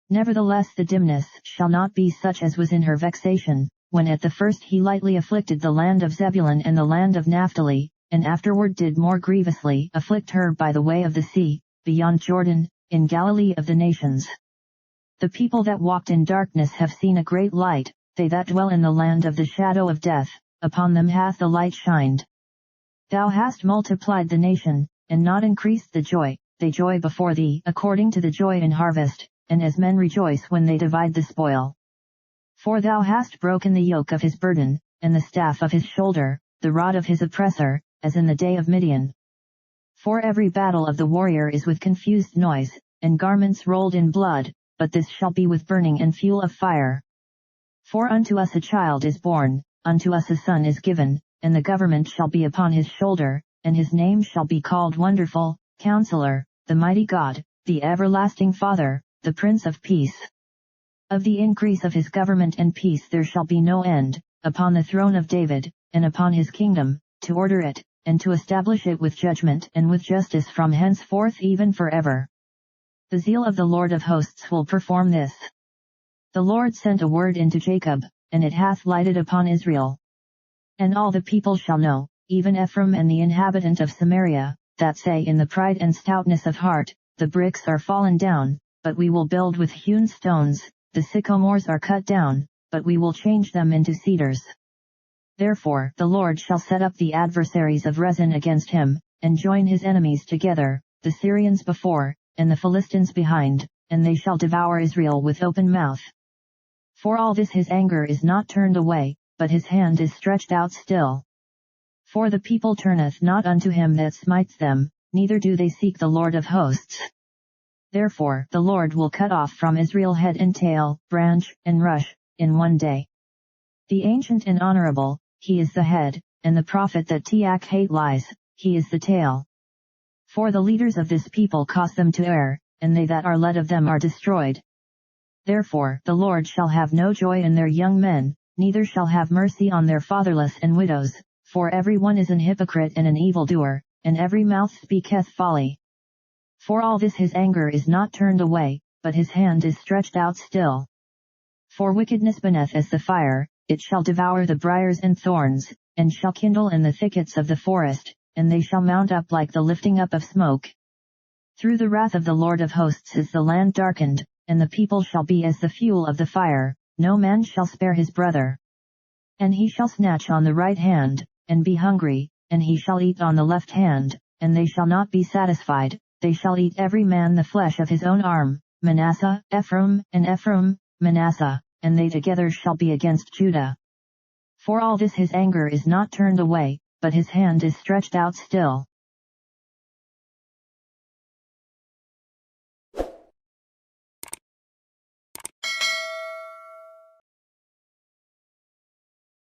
Nevertheless the dimness shall not be such as was in her vexation, when at the first he lightly afflicted the land of Zebulun and the land of Naphtali, and afterward did more grievously afflict her by the way of the sea, beyond Jordan, in Galilee of the nations. The people that walked in darkness have seen a great light, they that dwell in the land of the shadow of death, upon them hath the light shined. Thou hast multiplied the nation, and not increased the joy, they joy before thee according to the joy in harvest, and as men rejoice when they divide the spoil. For thou hast broken the yoke of his burden, and the staff of his shoulder, the rod of his oppressor, as in the day of Midian. For every battle of the warrior is with confused noise, and garments rolled in blood, but this shall be with burning and fuel of fire. For unto us a child is born, unto us a son is given, and the government shall be upon his shoulder, and his name shall be called Wonderful, Counselor, the Mighty God, the Everlasting Father, the Prince of Peace. Of the increase of his government and peace there shall be no end, upon the throne of David, and upon his kingdom, to order it, and to establish it with judgment and with justice from henceforth even forever. The zeal of the Lord of hosts will perform this. The Lord sent a word into Jacob, and it hath lighted upon Israel. And all the people shall know, even Ephraim and the inhabitant of Samaria, that say in the pride and stoutness of heart, the bricks are fallen down, but we will build with hewn stones, the sycamores are cut down, but we will change them into cedars. Therefore the Lord shall set up the adversaries of Rezin against him, and join his enemies together, the Syrians before, and the Philistines behind, and they shall devour Israel with open mouth. For all this his anger is not turned away, but his hand is stretched out still. For the people turneth not unto him that smites them, neither do they seek the Lord of hosts. Therefore the Lord will cut off from Israel head and tail, branch, and rush, in one day. The ancient and honorable, he is the head, and the prophet that hate lies, he is the tail. For the leaders of this people cause them to err, and they that are led of them are destroyed. Therefore the Lord shall have no joy in their young men, neither shall have mercy on their fatherless and widows, for every one is an hypocrite and an evildoer, and every mouth speaketh folly. For all this his anger is not turned away, but his hand is stretched out still. For wickedness burneth as the fire, it shall devour the briars and thorns, and shall kindle in the thickets of the forest, and they shall mount up like the lifting up of smoke. Through the wrath of the Lord of hosts is the land darkened, and the people shall be as the fuel of the fire, no man shall spare his brother. And he shall snatch on the right hand, and be hungry, and he shall eat on the left hand, and they shall not be satisfied, they shall eat every man the flesh of his own arm, Manasseh, Ephraim, and Ephraim, Manasseh, and they together shall be against Judah. For all this his anger is not turned away, but his hand is stretched out still.